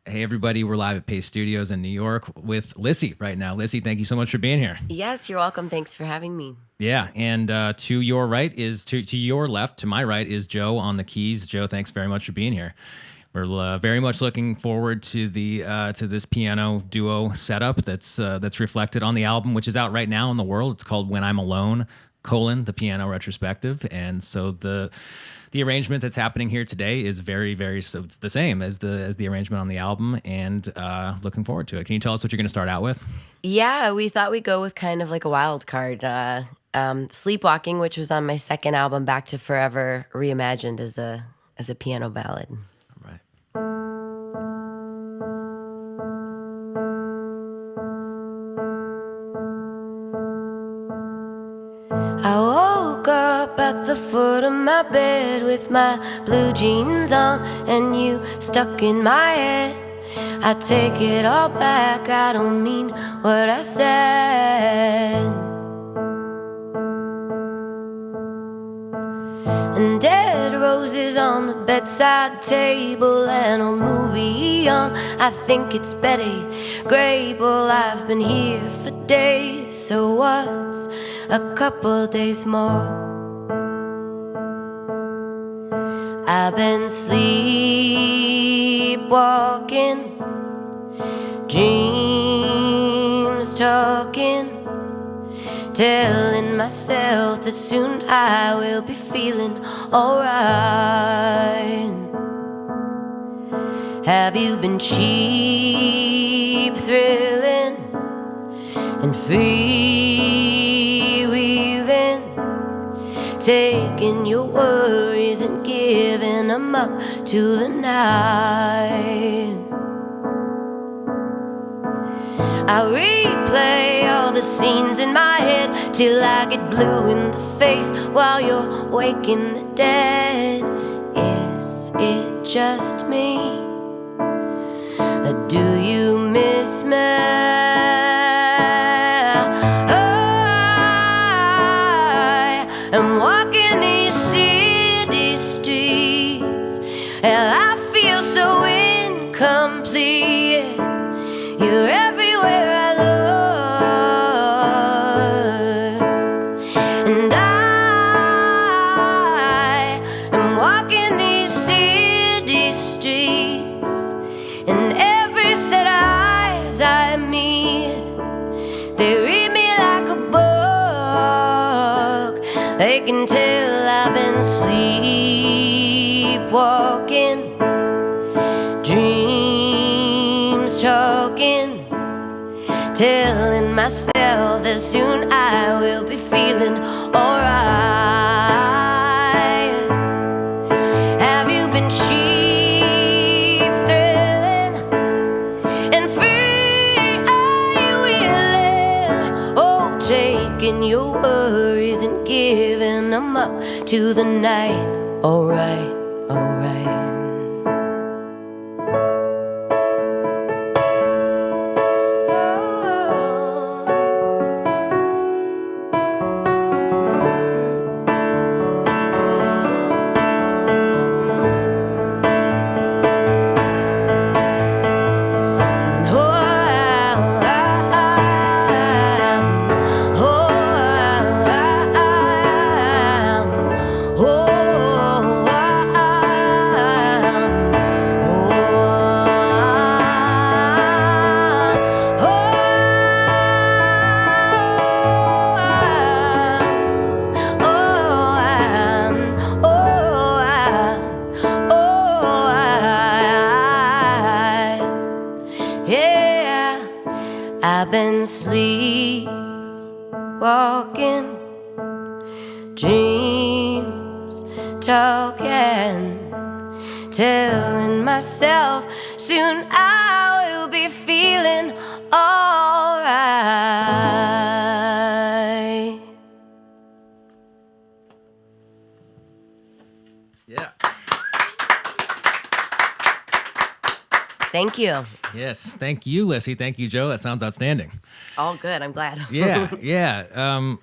Hey, everybody. We're live at Paste Studios in New York with Lissie right now. Lissie, thank you so much for being here. Yes, you're welcome. Thanks for having me. Yeah, and to your right is, to your left, to my right is Joe on the keys. Joe, thanks very much for being here. We're very much looking forward to the to this piano duo setup that's reflected on the album, which is out right now in the world. It's called When I'm Alone, the piano retrospective. And so the arrangement that's happening here today is very, very, so it's the same as the arrangement on the album, and looking forward to it. Can you tell us what you're going to start out with? Yeah, we thought we'd go with kind of like a wild card. Sleepwalking, which was on my second album, Back to Forever, reimagined as a piano ballad. All right. I woke up at the foot of my bed with my blue jeans on and you stuck in my head. I take it all back, I don't mean what I said. And dead roses on the bedside table, an old movie on, I think it's Betty Grable. I've been here for days, so what's a couple days more? I've been sleepwalking, dreams talking, telling myself that soon I will be feeling alright. Have you been cheap thrilling and freewheeling, taking your worries and giving them up to the night? I replay all the scenes in my head till I get blue in the face while you're waking the dead. Is it just me? Or do you miss me? I am walking these city streets and I feel so incomplete. You're everywhere I look, and I am walking these city streets, and every set of eyes I meet, they read me like a book. They can tell I've been sleepwalking, dreams talking, telling myself that soon I will be feeling alright. Have you been cheap thrilling and freewheeling? Oh, taking your worries and giving them up to the night. Alright, alright. I've been sleepwalking, dreams talking, telling myself soon I will be feeling alright. Yeah. Thank you. Yes, thank you, Lissie. Thank you, Joe. That sounds outstanding. All good. I'm glad. Yeah.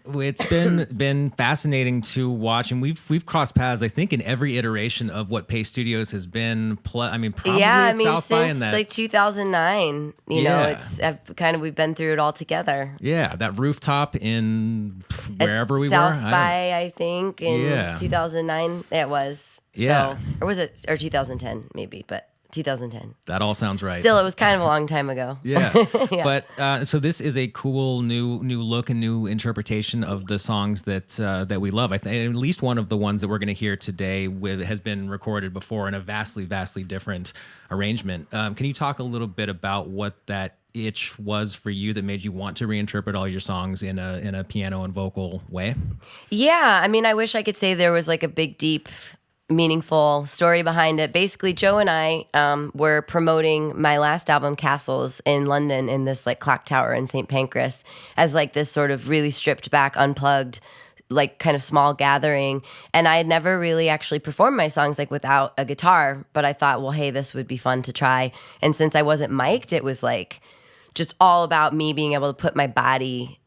It's been fascinating to watch, and we've crossed paths. I think in every iteration of what Paste Studios has been. Probably at South by since and that, like 2009. You know, we've been through it all together. Yeah, that rooftop in wherever we South were. by, I think, in 2009. It was. Yeah. So, or was it 2010 maybe? But 2010. That all sounds right. Still, it was kind of a long time ago. Yeah. But so this is a cool new look and new interpretation of the songs that we love. I think at least one of the ones that we're going to hear today has been recorded before in a vastly different arrangement. Can you talk a little bit about what that itch was for you that made you want to reinterpret all your songs in a piano and vocal way? Yeah, I mean, I wish I could say there was like a big, deep, meaningful story behind it. Basically, Joe and I were promoting my last album, Castles, in London in this like clock tower in St. Pancras as like this sort of really stripped back, unplugged, like kind of small gathering. And I had never really actually performed my songs like without a guitar, but I thought, well, hey, this would be fun to try. And since I wasn't mic'd, it was like just all about me being able to put my body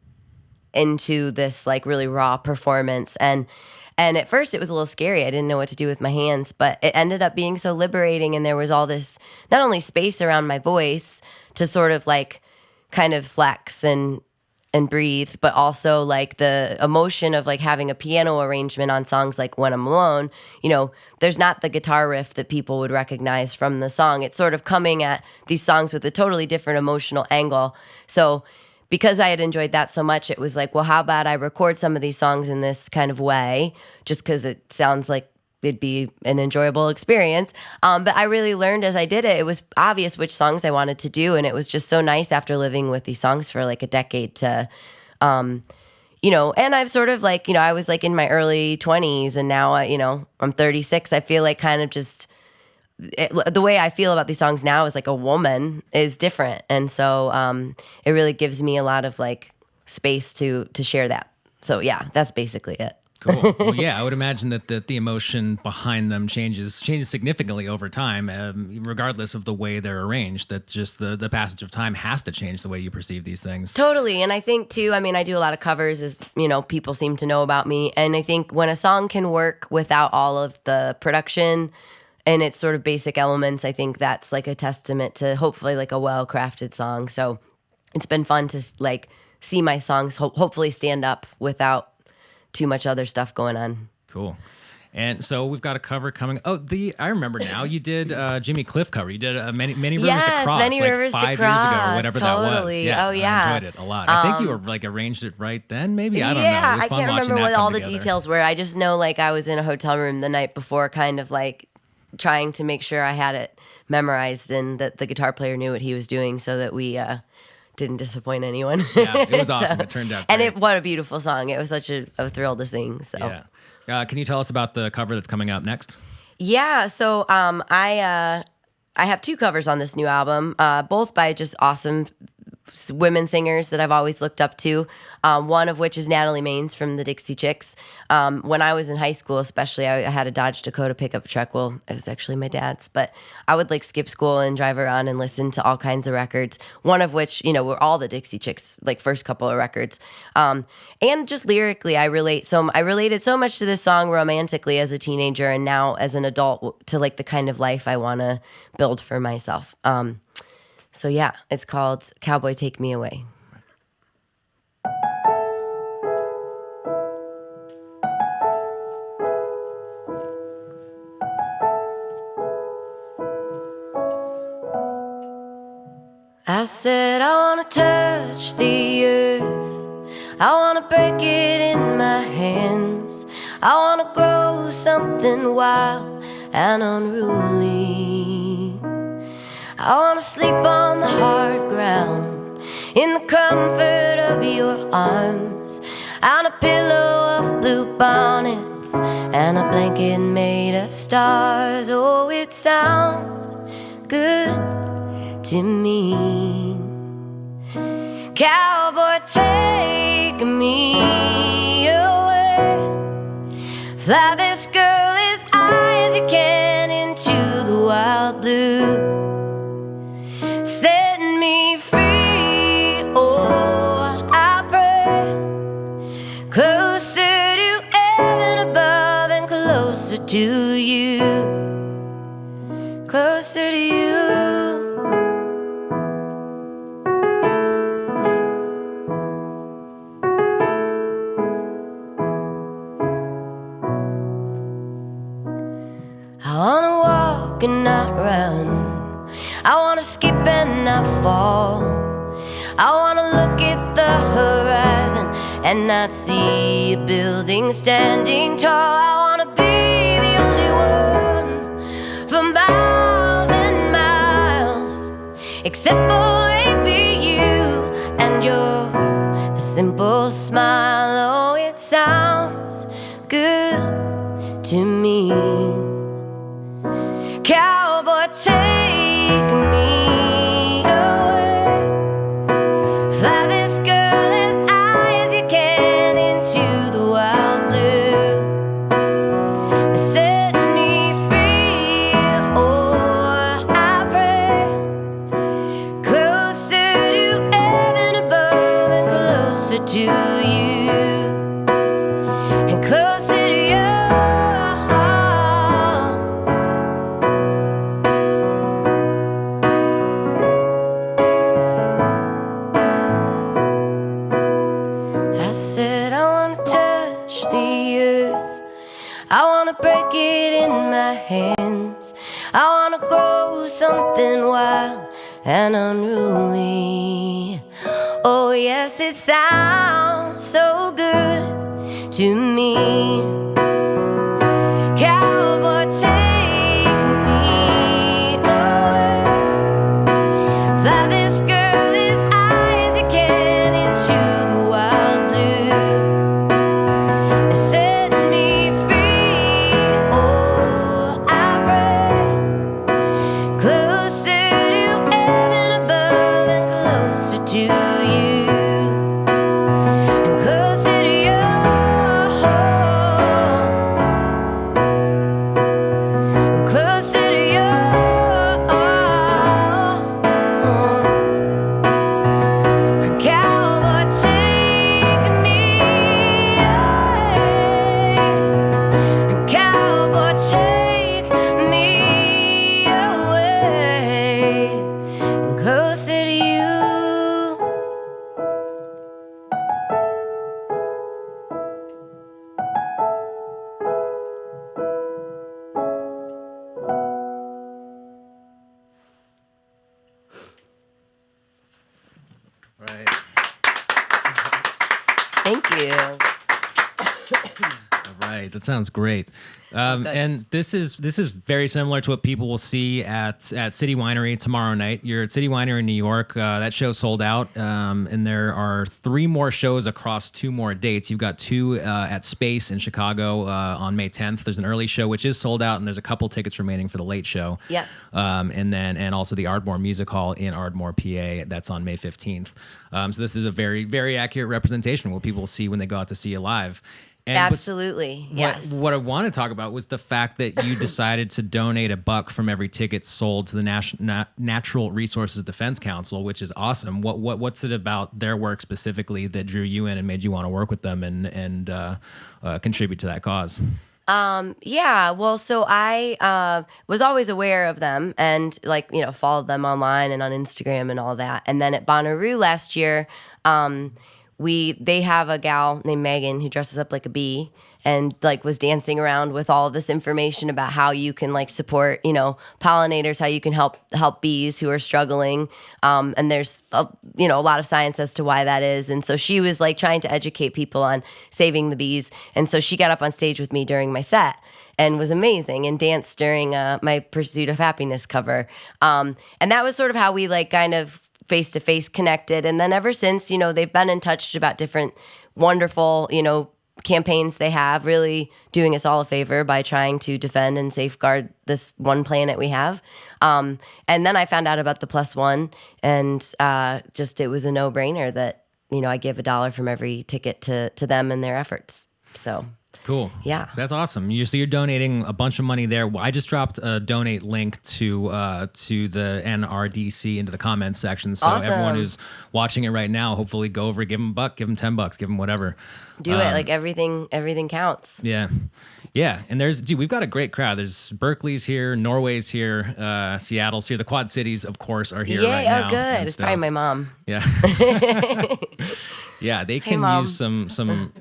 into this like really raw performance. And at first it was a little scary. I didn't know what to do with my hands, but it ended up being so liberating. And there was all this, not only space around my voice to sort of like kind of flex and breathe, but also like the emotion of like having a piano arrangement on songs like When I'm Alone. You know, there's not the guitar riff that people would recognize from the song. It's sort of coming at these songs with a totally different emotional angle. So because I had enjoyed that so much, it was like, well, how about I record some of these songs in this kind of way, just because it sounds like it'd be an enjoyable experience. But I really learned as I did it. It was obvious which songs I wanted to do, and it was just so nice after living with these songs for like a decade to, you know, and I've sort of like, you know, I was like in my early 20s, and now, you know, I'm 36. I feel like kind of just the way I feel about these songs now is like a woman is different. And so it really gives me a lot of like space to share that. So yeah, that's basically it. Cool. Well, yeah, I would imagine that the emotion behind them changes significantly over time, regardless of the way they're arranged. That just the passage of time has to change the way you perceive these things. Totally. And I think too, I mean, I do a lot of covers, as you know, people seem to know about me. And I think when a song can work without all of the production and its sort of basic elements, I think that's like a testament to hopefully like a well-crafted song. So it's been fun to like see my songs hopefully stand up without too much other stuff going on. Cool. And so we've got a cover coming. Oh, I remember now. You did Jimmy Cliff cover. You did many Rivers to Cross, Many like Rivers 5 to Cross, years ago, or whatever that was. totally. Yeah, Oh, yeah. I enjoyed it a lot. I think you were like arranged it right then. Maybe I don't know. It was I fun can't watching remember that what come all the together. details were. I just know like I was in a hotel room the night before, kind of like trying to make sure I had it memorized and that the guitar player knew what he was doing, so that we didn't disappoint anyone. Yeah, it was awesome. It turned out great. And what a beautiful song. It was such a thrill to sing. So yeah. Can you tell us about the cover that's coming up next? Yeah, so I have 2 covers on this new album, both by just awesome women singers that I've always looked up to. One of which is Natalie Maines from the Dixie Chicks. When I was in high school, especially, I had a Dodge Dakota pickup truck. Well, it was actually my dad's, but I would like skip school and drive around and listen to all kinds of records. One of which, you know, were all the Dixie Chicks, like first couple of records. And just lyrically, I related so much to this song romantically as a teenager, and now as an adult to like the kind of life I want to build for myself. So yeah, it's called Cowboy, Take Me Away. I said I wanna touch the earth, I wanna break it in my hands, I wanna grow something wild and unruly. I wanna sleep on the hard ground in the comfort of your arms, on a pillow of blue bonnets and a blanket made of stars. Oh, it sounds good to me. Cowboy, take me away, fly this girl as high as you can into the wild blue. to you, closer to you. I wanna walk and not run. I wanna skip and not fall. I wanna look at the horizon and not see a building standing tall. I wanna be the only one for miles and miles, except for maybe you and your simple smile. Oh, it sounds good to me. Cowboy, take me away. Fly this girl as high as you can into the wild blue. Set me free, oh, I pray. Closer to heaven above and closer to you. And closer to you. I said I wanna touch the earth, I wanna break it in my hands, I wanna grow something wild and unruly. Oh yes, it sounds so good to me. Cowboy, take me away. Fly this girl as high as you can into the wild blue. Set me free, oh, I pray. Closer to heaven above and closer to you. And closer to you. And closer to you. Cowboy, take me away. Cowboy, take me away. And closer to you. Right. Thank you. All right. That sounds great. And this is very similar to what people will see at City Winery tomorrow night. You're at City Winery in New York. That show sold out, and there are 3 more shows across 2 more dates. You've got 2 at Space in Chicago on May 10th. There's an early show which is sold out, and there's a couple tickets remaining for the late show. Yeah. And also the Ardmore Music Hall in Ardmore, PA. That's on May 15th. So this is a very, very accurate representation of what people see when they go out to see you live. And Absolutely. Yes. what I want to talk about was the fact that you decided to donate $1 from every ticket sold to the Natural Resources Defense Council, which is awesome. What's it about their work specifically that drew you in and made you want to work with them and contribute to that cause? Yeah, well, so I was always aware of them and followed them online and on Instagram and all that. And then at Bonnaroo last year, they have a gal named Megan who dresses up like a bee and was dancing around with all this information about how you can support pollinators, how you can help bees who are struggling, and there's a lot of science as to why that is. And so she was trying to educate people on saving the bees, and so she got up on stage with me during my set and was amazing and danced during my Pursuit of Happiness cover, and that was sort of how we kind of face-to-face connected. And then ever since, they've been in touch about different wonderful, campaigns they have, really doing us all a favor by trying to defend and safeguard this one planet we have. And then I found out about the +1, and it was a no-brainer that, I give $1 from every ticket to them and their efforts. So Cool. Yeah. That's awesome. You're donating a bunch of money there. I just dropped a donate link to the NRDC into the comments section. So Awesome. everyone who's watching it right now, hopefully go over, give them $1, give them $10, give them whatever. Do it. Like everything counts. Yeah. Yeah. And we've got a great crowd. There's Berkeley's here, Norway's here, Seattle's here. The Quad Cities, of course, are here right now. Oh, good. It's probably my mom. Yeah. Yeah, they can use some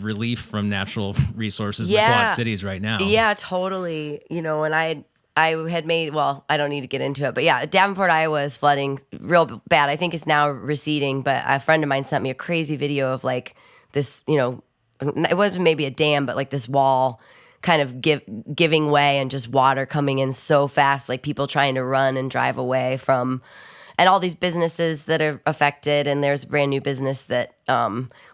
relief from natural resources in the Quad Cities right now. Yeah, totally. And I had made, well, I don't need to get into it, but yeah, Davenport, Iowa is flooding real bad. I think it's now receding, but a friend of mine sent me a crazy video of like this, it wasn't maybe a dam, but like this wall kind of giving way and just water coming in so fast, like people trying to run and drive away from, and all these businesses that are affected. And there's a brand new business that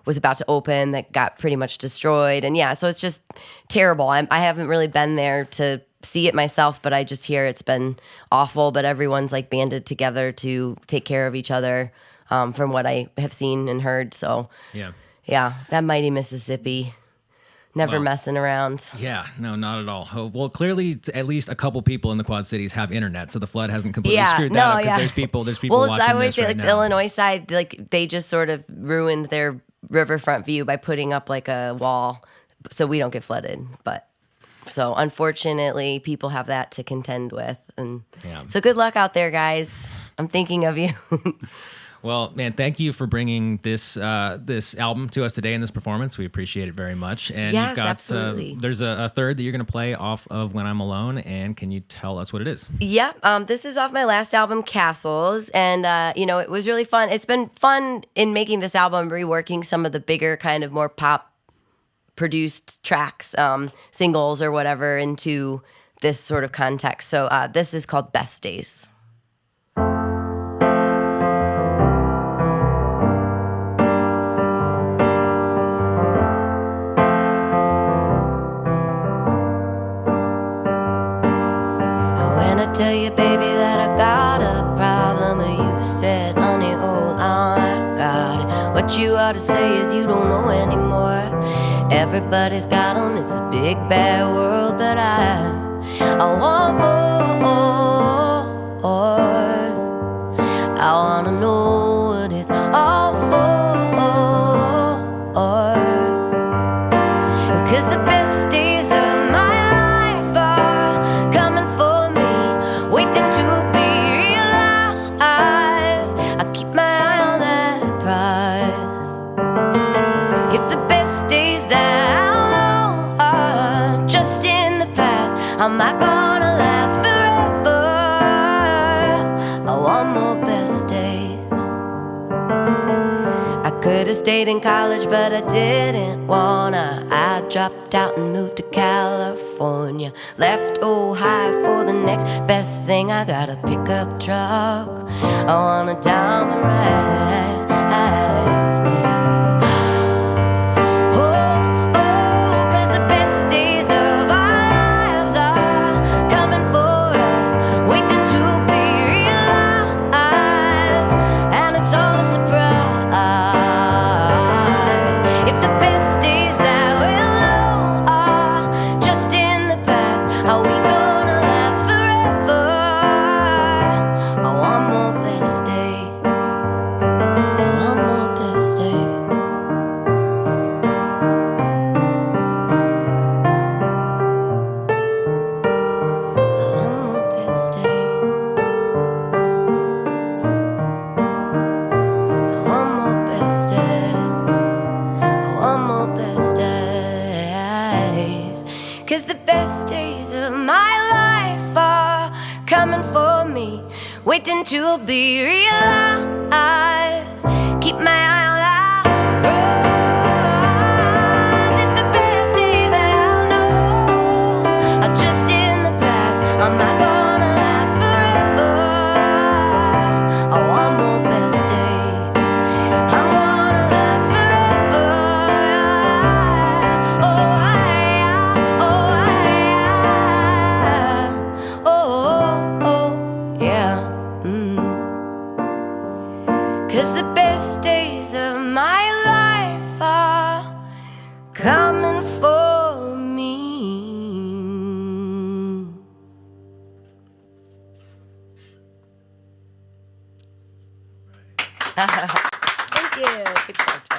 was about to open that got pretty much destroyed. And yeah, so it's just terrible. I haven't really been there to see it myself, but I just hear it's been awful. But everyone's like banded together to take care of each other, from what I have seen and heard. So yeah, that mighty Mississippi. Never messing around. Yeah, no, not at all. Well, clearly, at least a couple people in the Quad Cities have internet, so the flood hasn't completely screwed that up because there's people watching I always this say, right like, now. the Illinois side, like, they just sort of ruined their riverfront view by putting up, like, a wall so we don't get flooded. But, so, unfortunately, people have that to contend with. And so good luck out there, guys. I'm thinking of you. Well, man, thank you for bringing this album to us today in this performance. We appreciate it very much. And yes, you've got, absolutely. There's a third that you're going to play off of When I'm Alone. And can you tell us what it is? Yep. This is off my last album, Castles. And, it was really fun. It's been fun in making this album, reworking some of the bigger kind of more pop produced tracks, singles or whatever, into this sort of context. So this is called Best Days. Tell you, baby, that I got a problem. You said, honey, hold on, I got it. What you ought to say is you don't know anymore. Everybody's got them, it's a big bad world. But I want more. I wanna know what it's all for. 'Cause the best days of my life are coming for me, waiting to be realized. I keep my eye on that prize. If the best days that I know are just in the past, I'm not gonna last forever. I want more best days. I could have stayed in college, but I didn't wanna. I dropped out and moved to California. Left Ohio for the next best thing. I got a pickup truck. I want a diamond ride. Waiting to be realized. Keep my eye on that road. If the best days that I know are just in the past, I'm not gonna last forever. I want more best days. I'm gonna last forever. Yeah. 'Cause the best days of my life are coming for Thank you. Good job, Joe.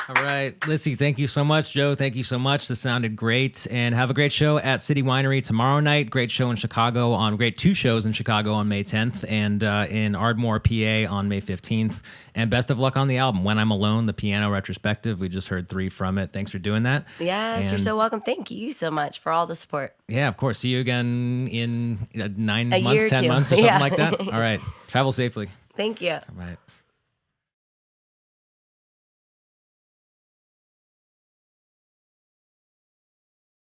All right, Lissie, thank you so much. Joe, thank you so much. This sounded great. And have a great show at City Winery tomorrow night. Great show in Chicago great 2 shows in Chicago on May 10th and in Ardmore, PA on May 15th. And best of luck on the album, When I'm Alone, the piano retrospective. We just heard 3 from it. Thanks for doing that. Yes, you're so welcome. Thank you so much for all the support. Yeah, of course. See you again in 9 A months, year or 10 2. months or something like that. All right. Travel safely. Thank you. All right.